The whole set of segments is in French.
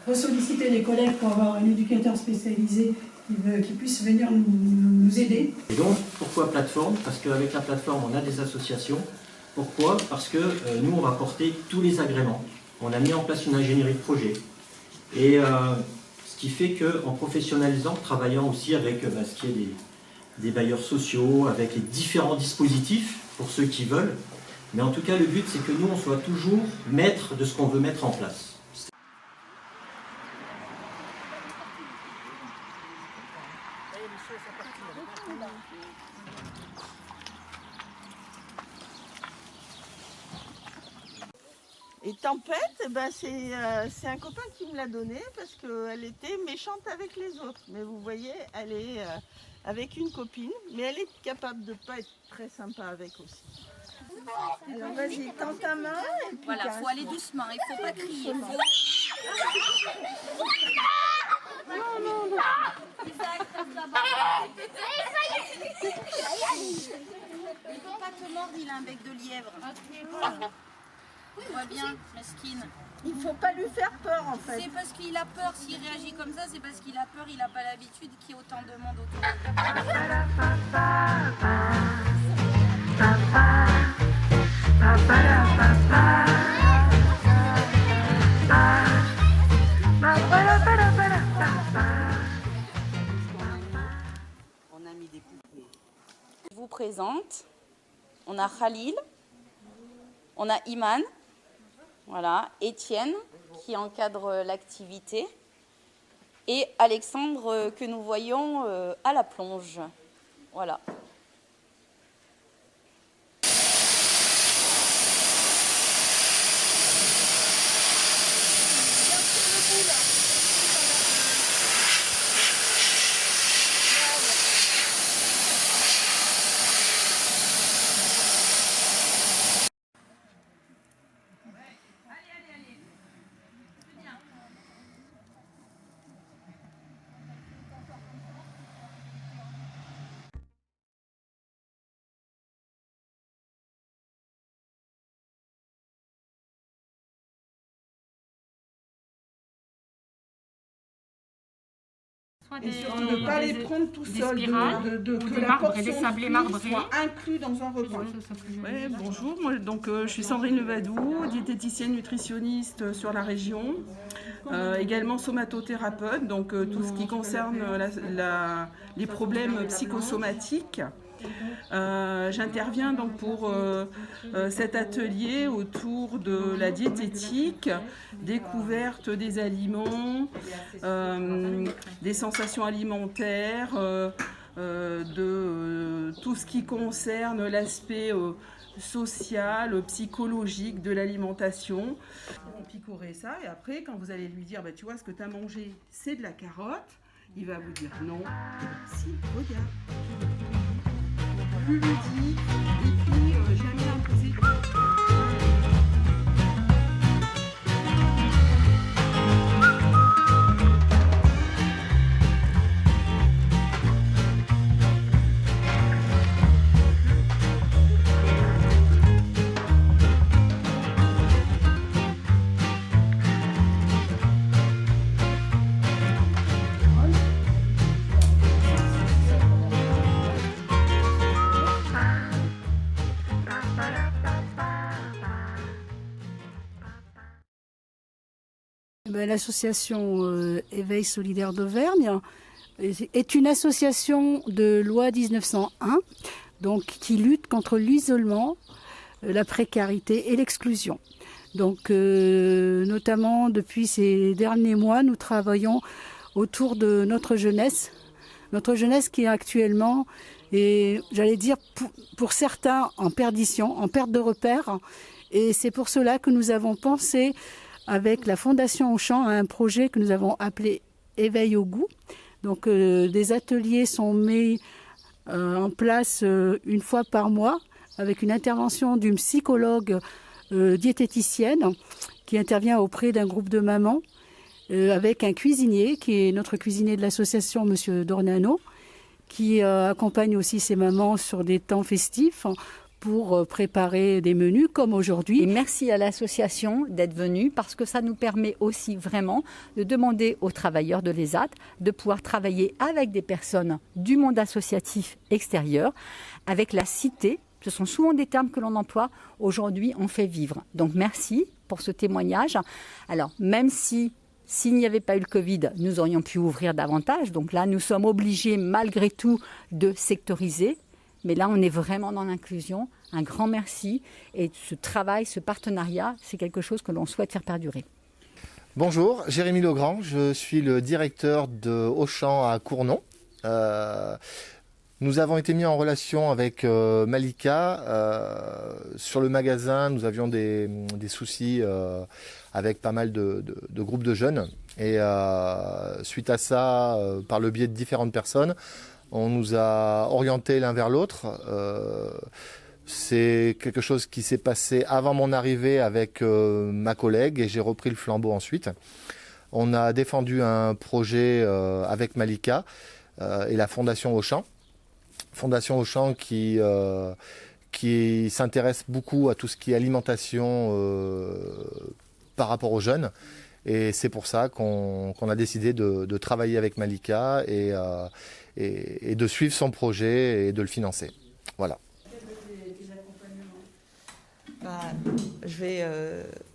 ressolliciter les collègues pour avoir un éducateur spécialisé qui puisse venir nous aider. Et donc, pourquoi plateforme? Parce qu'avec la plateforme, on a des associations. Pourquoi? Parce que nous, on va porter tous les agréments. On a mis en place une ingénierie de projet. Et ce qui fait qu'en professionnalisant, travaillant aussi avec ce qui est des bailleurs sociaux, avec les différents dispositifs pour ceux qui veulent. Mais en tout cas, le but, c'est que nous, on soit toujours maître de ce qu'on veut mettre en place. Et Tempête, c'est un copain qui me l'a donné parce qu'elle était méchante avec les autres. Mais vous voyez, elle est avec une copine, mais elle est capable de ne pas être très sympa avec aussi. Alors vas-y, tends ta main et puis voilà, il faut aller doucement, il ne faut pas crier. Non. Il ne peut pas te mordre, il a un bec de lièvre. Tu vois bien, mesquine. Il ne faut pas lui faire peur en fait. C'est parce qu'il a peur, s'il réagit comme ça, c'est parce qu'il a peur, il n'a pas l'habitude qu'il y ait autant de monde autour. On a mis des poupées. Je vous présente, on a Khalil, on a Iman, voilà, Étienne qui encadre l'activité et Alexandre que nous voyons à la plonge. Voilà. Et surtout de ne pas les prendre tout seul, que la portion soit inclue dans un repas. Ouais, bonjour, moi, je suis Sandrine Levadou, diététicienne nutritionniste sur la région, également somatothérapeute, donc tout ce qui concerne les problèmes psychosomatiques. J'interviens donc pour cet atelier autour de la diététique, découverte des aliments, des sensations alimentaires, de tout ce qui concerne l'aspect social, psychologique de l'alimentation. On picorait ça et après quand vous allez lui dire tu vois ce que tu as mangé c'est de la carotte, il va vous dire non. Si, regarde. Plus ludique et puis jamais imposé. L'association Éveil Solidaire d'Auvergne est une association de loi 1901 donc, qui lutte contre l'isolement, la précarité et l'exclusion. Donc, notamment depuis ces derniers mois, nous travaillons autour de notre jeunesse qui est actuellement, et j'allais dire pour certains en perdition, en perte de repères. Et c'est pour cela que nous avons pensé avec la Fondation Auchan à un projet que nous avons appelé Éveil au goût. Donc des ateliers sont mis en place une fois par mois avec une intervention d'une psychologue diététicienne qui intervient auprès d'un groupe de mamans avec un cuisinier qui est notre cuisinier de l'association, Monsieur Dornano, qui accompagne aussi ces mamans sur des temps festifs pour préparer des menus comme aujourd'hui. Et merci à l'association d'être venue parce que ça nous permet aussi vraiment de demander aux travailleurs de l'ESAT de pouvoir travailler avec des personnes du monde associatif extérieur, avec la cité. Ce sont souvent des termes que l'on emploie. Aujourd'hui, on fait vivre. Donc merci pour ce témoignage. Alors, même s'il n'y avait pas eu le Covid, nous aurions pu ouvrir davantage. Donc là, nous sommes obligés malgré tout de sectoriser. Mais là, on est vraiment dans l'inclusion. Un grand merci. Et ce travail, ce partenariat, c'est quelque chose que l'on souhaite faire perdurer. Bonjour, Jérémy Legrand. Je suis le directeur de Auchan à Cournon. Nous avons été mis en relation avec Malika. Sur le magasin, nous avions des soucis avec pas mal de groupes de jeunes. Et suite à ça, par le biais de différentes personnes, on nous a orientés l'un vers l'autre. C'est quelque chose qui s'est passé avant mon arrivée avec ma collègue et j'ai repris le flambeau ensuite. On a défendu un projet avec Malika et la Fondation Auchan. Fondation Auchan qui s'intéresse beaucoup à tout ce qui est alimentation par rapport aux jeunes. Et c'est pour ça qu'on a décidé de travailler avec Malika et de suivre son projet et de le financer. Voilà. Je vais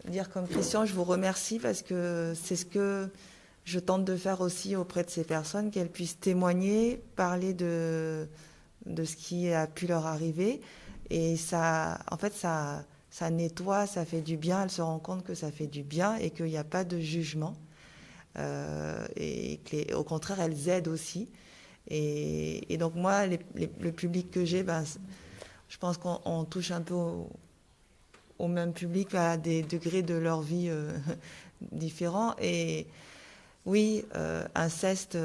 dire comme Christian, je vous remercie parce que c'est ce que je tente de faire aussi auprès de ces personnes, qu'elles puissent témoigner, parler de ce qui a pu leur arriver. Et ça, en fait, ça nettoie, ça fait du bien. Elles se rendent compte que ça fait du bien et qu'il n'y a pas de jugement. Et au contraire, elles aident aussi. Et donc moi, le public que j'ai, je pense qu'on touche un peu au même public à des degrés de leur vie différents. Et oui, inceste,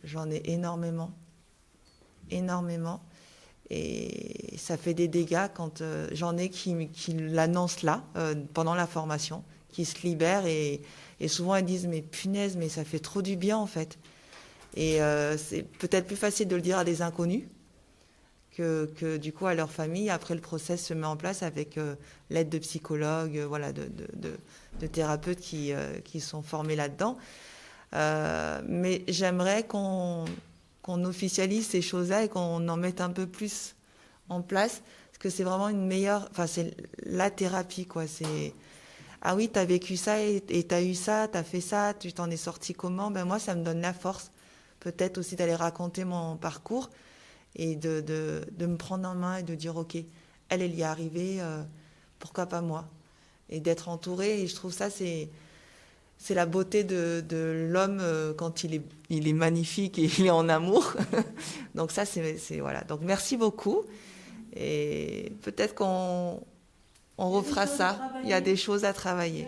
j'en ai énormément. Et ça fait des dégâts quand j'en ai qui l'annoncent là, pendant la formation, qui se libèrent et souvent elles disent « mais punaise, mais ça fait trop du bien en fait ». Et c'est peut-être plus facile de le dire à des inconnus que du coup à leur famille. Après, le process se met en place avec l'aide de psychologues, voilà, de thérapeutes qui sont formés là-dedans. Mais j'aimerais qu'on officialise ces choses-là et qu'on en mette un peu plus en place, parce que c'est vraiment une meilleure... Enfin, c'est la thérapie, quoi. C'est... Ah oui, t'as vécu ça et t'as eu ça, t'as fait ça, tu t'en es sorti comment? Ben moi, ça me donne la force, peut-être aussi d'aller raconter mon parcours et de me prendre en main et de dire, OK, elle y est arrivée, pourquoi pas moi? Et d'être entourée, et je trouve ça, c'est la beauté de l'homme quand il est magnifique et il est en amour. Donc ça, c'est voilà. Donc merci beaucoup. Et peut-être qu'on refera ça. Il y a des choses à travailler.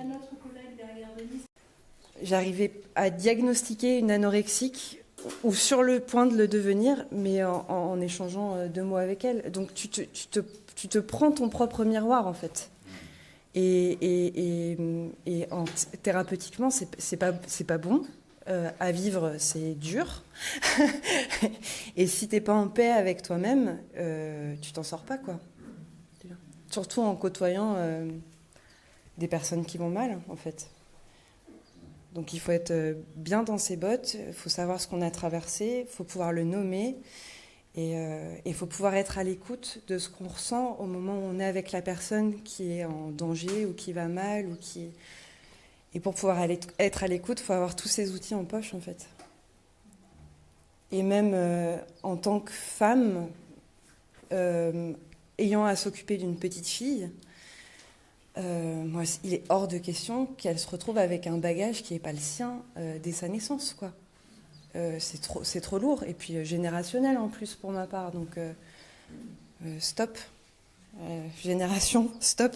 J'arrivais à diagnostiquer une anorexique ou sur le point de le devenir, mais en échangeant 2 mots avec elle. Donc tu te prends ton propre miroir, en fait. Et thérapeutiquement, c'est pas bon. À vivre, c'est dur. Et si t'es pas en paix avec toi-même, tu t'en sors pas, quoi. Surtout en côtoyant des personnes qui vont mal, en fait. Donc il faut être bien dans ses bottes, il faut savoir ce qu'on a traversé, il faut pouvoir le nommer. Et il faut pouvoir être à l'écoute de ce qu'on ressent au moment où on est avec la personne qui est en danger ou qui va mal. Et pour pouvoir être à l'écoute, il faut avoir tous ces outils en poche, en fait. Et même en tant que femme, ayant à s'occuper d'une petite fille, moi, il est hors de question qu'elle se retrouve avec un bagage qui n'est pas le sien dès sa naissance, quoi. C'est trop lourd, et puis générationnel en plus pour ma part, donc stop, génération, stop.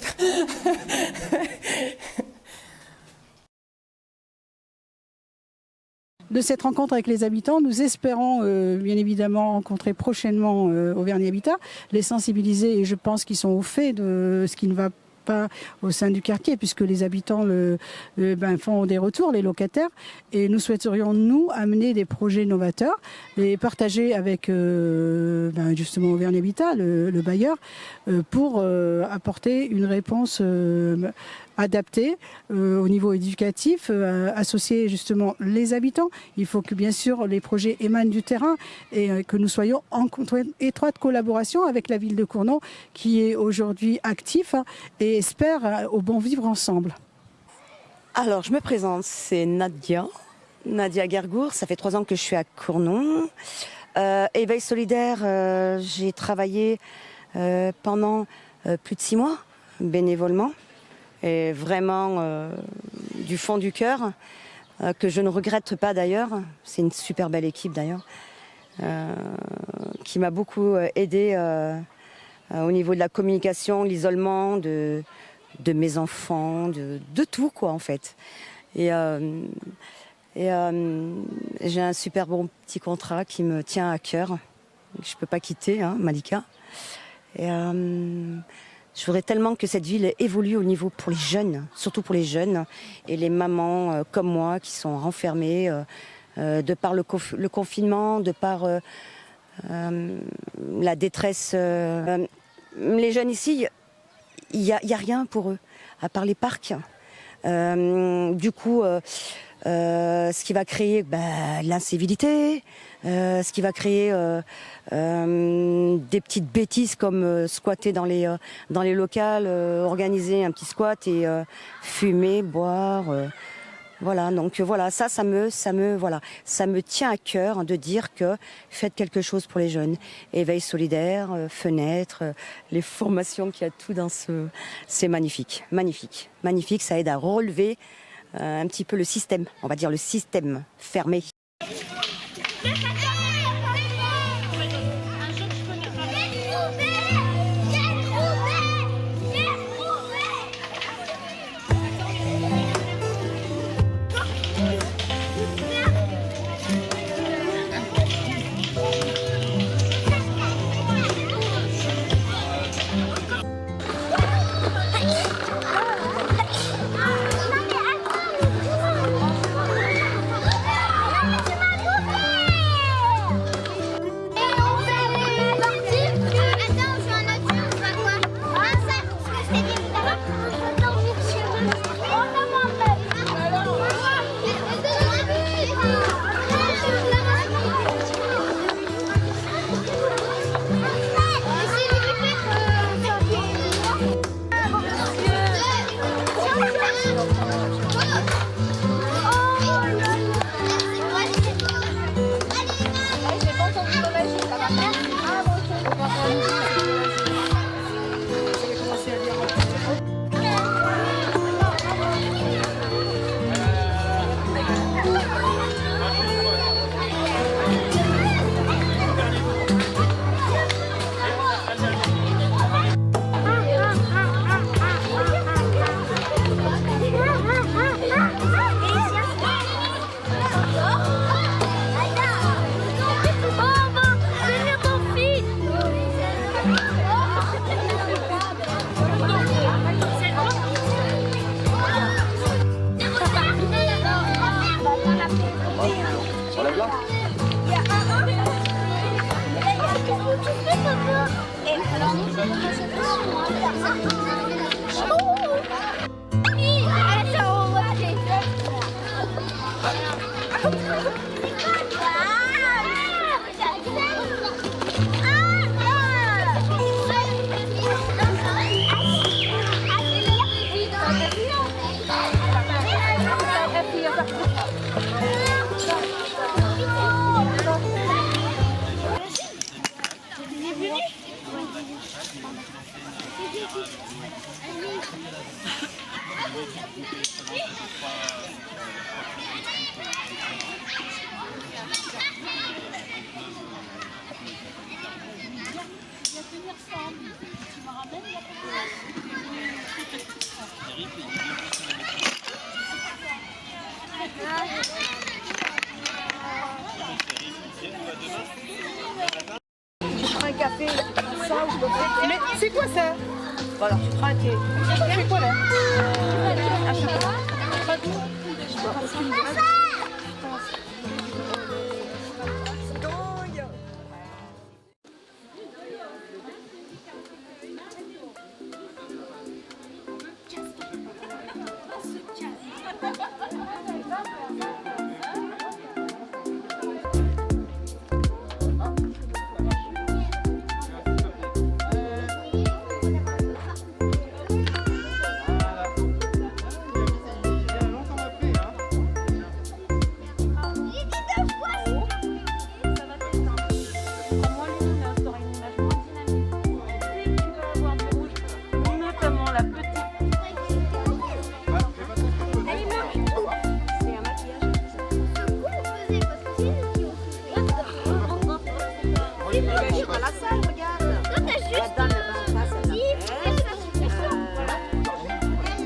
De cette rencontre avec les habitants, nous espérons bien évidemment rencontrer prochainement Auvergne Habitat, les sensibiliser, et je pense qu'ils sont au fait de ce qui ne va pas au sein du quartier, puisque les habitants font des retours, les locataires. Et nous souhaiterions, nous, amener des projets novateurs et partager avec justement Auvergne Habitat, le bailleur, pour apporter une réponse adaptée au niveau éducatif, associer justement les habitants. Il faut que bien sûr les projets émanent du terrain et que nous soyons en étroite collaboration avec la ville de Cournon qui est aujourd'hui actif et espère au bon vivre ensemble. Alors je me présente, c'est Nadia Gergour, ça fait 3 ans que je suis à Cournon. Éveil solidaire, j'ai travaillé pendant plus de 6 mois bénévolement. Et vraiment du fond du cœur, que je ne regrette pas d'ailleurs. C'est une super belle équipe d'ailleurs, qui m'a beaucoup aidée au niveau de la communication, l'isolement de mes enfants, de tout quoi en fait. Et j'ai un super bon petit contrat qui me tient à cœur. Je ne peux pas quitter, hein, Malika. Et je voudrais tellement que cette ville évolue au niveau pour les jeunes, surtout pour les jeunes et les mamans comme moi qui sont renfermées de par le confinement, de par la détresse. Les jeunes ici, il y a rien pour eux, à part les parcs. Du coup, ce qui va créer l'incivilité, ce qui va créer des petites bêtises comme squatter dans les locals, organiser un petit squat et fumer, boire. Voilà, donc voilà, ça me tient à cœur de dire que faites quelque chose pour les jeunes. Éveil solidaire, fenêtres, les formations qu'il y a tout dans c'est magnifique, magnifique, magnifique. Ça aide à relever un petit peu le système, on va dire le système fermé. Je prends un café, ça, ou je peux... Mais c'est quoi ça? Bon, alors tu crois que... C'est quoi là?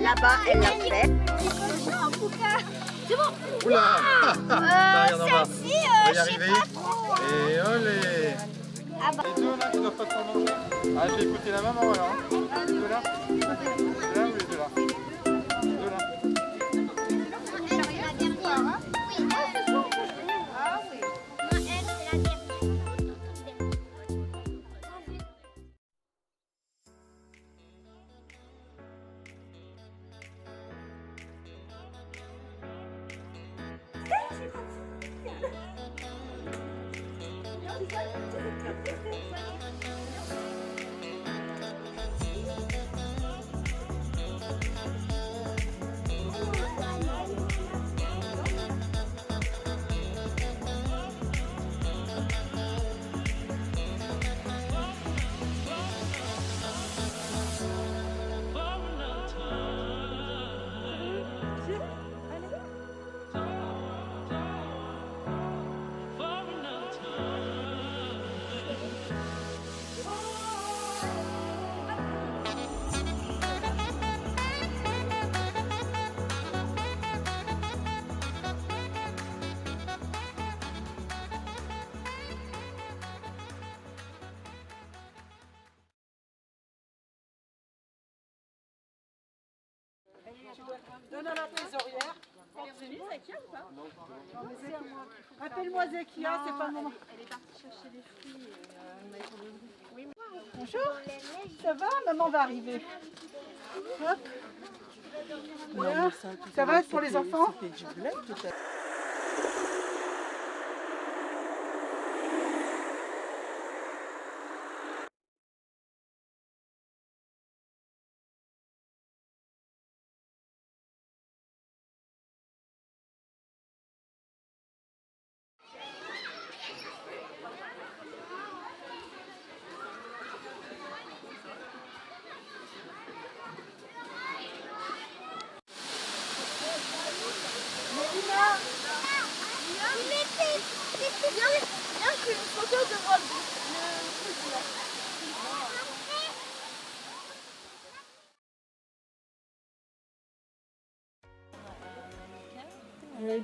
Là-bas, elle l'a fait. C'est bon. Oula, Celle-ci, on va y arriver. Et olé. Ah bah. Les deux là qui doivent pas trop manger. Ah, je vais écouter la maman alors. Les deux là. Les deux là ou les deux là? Les deux là. La dernière, hein? Oui, ah oui. Non, elle, c'est la dernière. Donne à la trésorière. Rappelle-moi Zekia, c'est pas mon... Elle est partie chercher des fruits et Bonjour, ça va? Maman va arriver. Hop. Voilà. Ça va pour les enfants?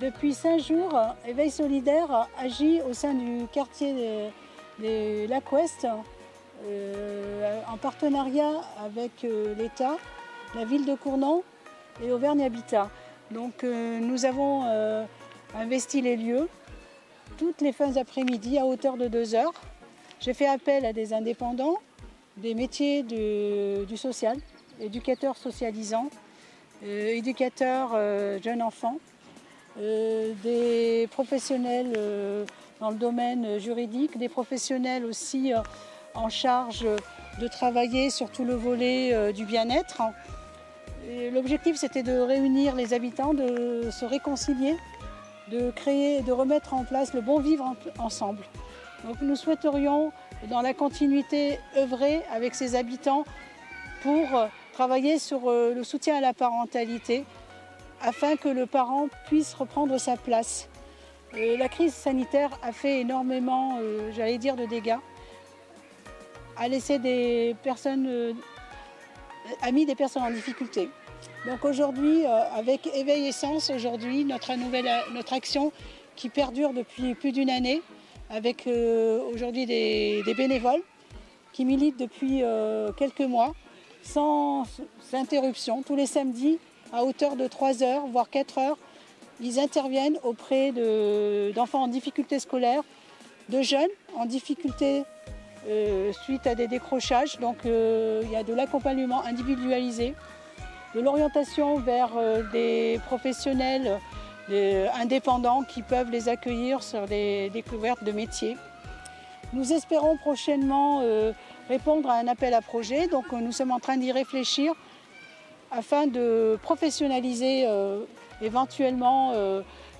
Depuis 5 jours, Éveil Solidaire agit au sein du quartier des Lacs Ouest en partenariat avec l'État, la ville de Cournon et Auvergne Habitat. Donc nous avons investi les lieux toutes les fins d'après-midi à hauteur de 2 heures. J'ai fait appel à des indépendants, des métiers du social, éducateurs socialisants, éducateurs jeunes enfants, des professionnels dans le domaine juridique, des professionnels aussi en charge de travailler sur tout le volet du bien-être. L'objectif, c'était de réunir les habitants, de se réconcilier, de créer, de remettre en place le bon vivre ensemble. Donc nous souhaiterions, dans la continuité, œuvrer avec ces habitants pour travailler sur le soutien à la parentalité, afin que le parent puisse reprendre sa place. La crise sanitaire a fait énormément, j'allais dire, de dégâts, a laissé des personnes, a mis des personnes en difficulté. Donc aujourd'hui, avec Éveil Essence, aujourd'hui, notre action qui perdure depuis plus d'une année, avec aujourd'hui des bénévoles qui militent depuis quelques mois sans interruption, tous les samedis, à hauteur de 3 heures, voire 4 heures. Ils interviennent auprès d'enfants en difficulté scolaire, de jeunes en difficulté suite à des décrochages. Donc il y a de l'accompagnement individualisé, de l'orientation vers des professionnels indépendants qui peuvent les accueillir sur des découvertes de métiers. Nous espérons prochainement répondre à un appel à projet. Donc nous sommes en train d'y réfléchir afin de professionnaliser éventuellement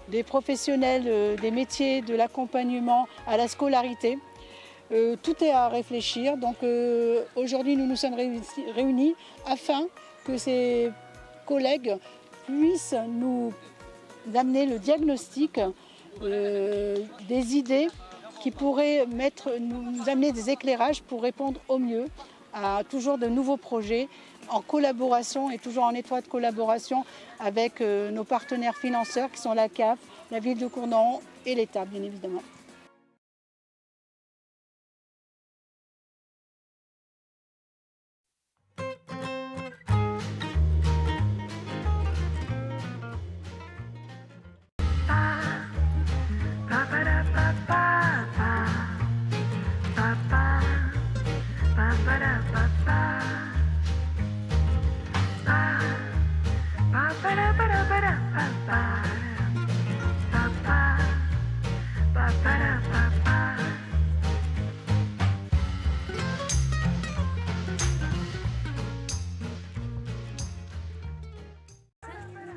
des professionnels des métiers de l'accompagnement à la scolarité. Tout est à réfléchir. Donc aujourd'hui, nous nous sommes réunis afin que ces collègues puissent nous amener le diagnostic, des idées qui pourraient nous amener des éclairages pour répondre au mieux à toujours de nouveaux projets en collaboration et toujours en étroite collaboration avec nos partenaires financeurs qui sont la CAF, la ville de Cournon et l'État bien évidemment.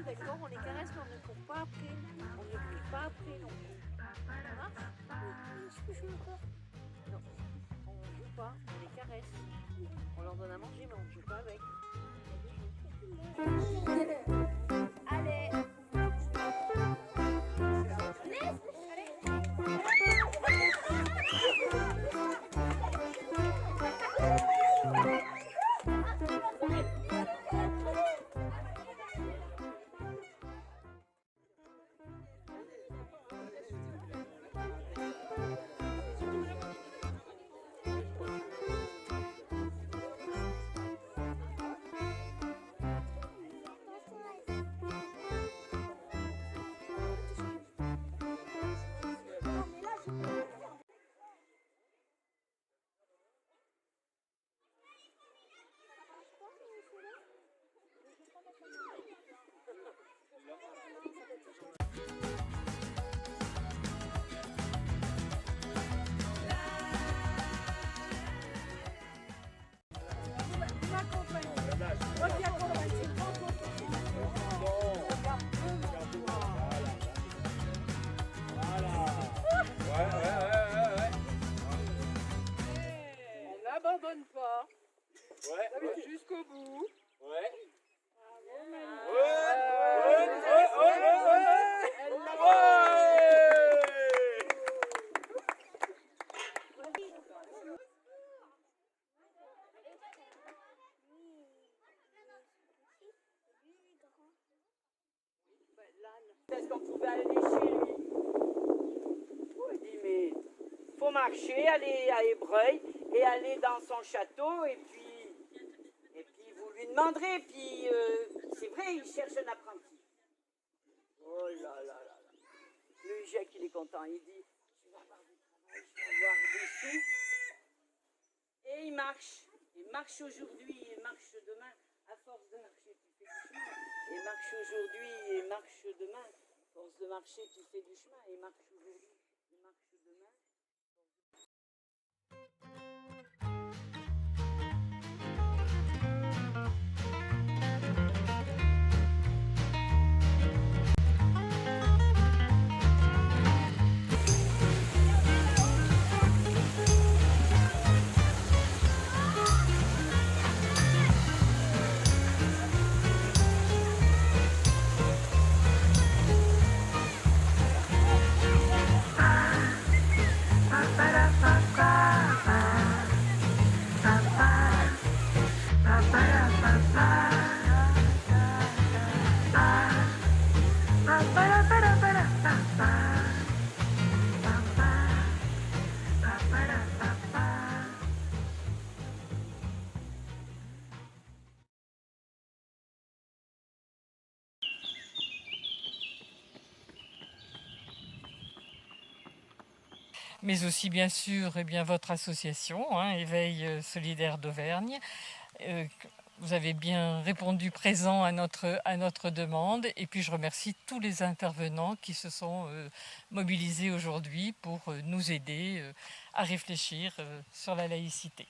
D'accord, on les caresse, mais on ne court pas après. On ne crie pas après non plus. Ça marche? Est-ce que je joue encore? Non, on ne joue pas, on les caresse. On leur donne à manger, mais on ne joue pas avec. Allez. On n'abandonne pas. Ouais. Jusqu'au bout. Ouais. Est-ce qu'on pouvait aller chez lui? Il dit mais faut marcher, aller à Ébreuil et aller dans son château et puis vous lui demanderez, puis c'est vrai, il cherche un apprenti. Oh là là là là. Le Jacques il est content, il dit je vais avoir du travail, je vais avoir des sous. Et il marche aujourd'hui, il marche demain. À force de marcher, tu fais du chemin. Et marche aujourd'hui, et marche demain. À force de marcher, tu fais du chemin. Et marche aujourd'hui, et marche demain. mais aussi bien sûr votre association, Éveil solidaire d'Auvergne. Vous avez bien répondu présent à notre demande, et puis je remercie tous les intervenants qui se sont mobilisés aujourd'hui pour nous aider à réfléchir sur la laïcité.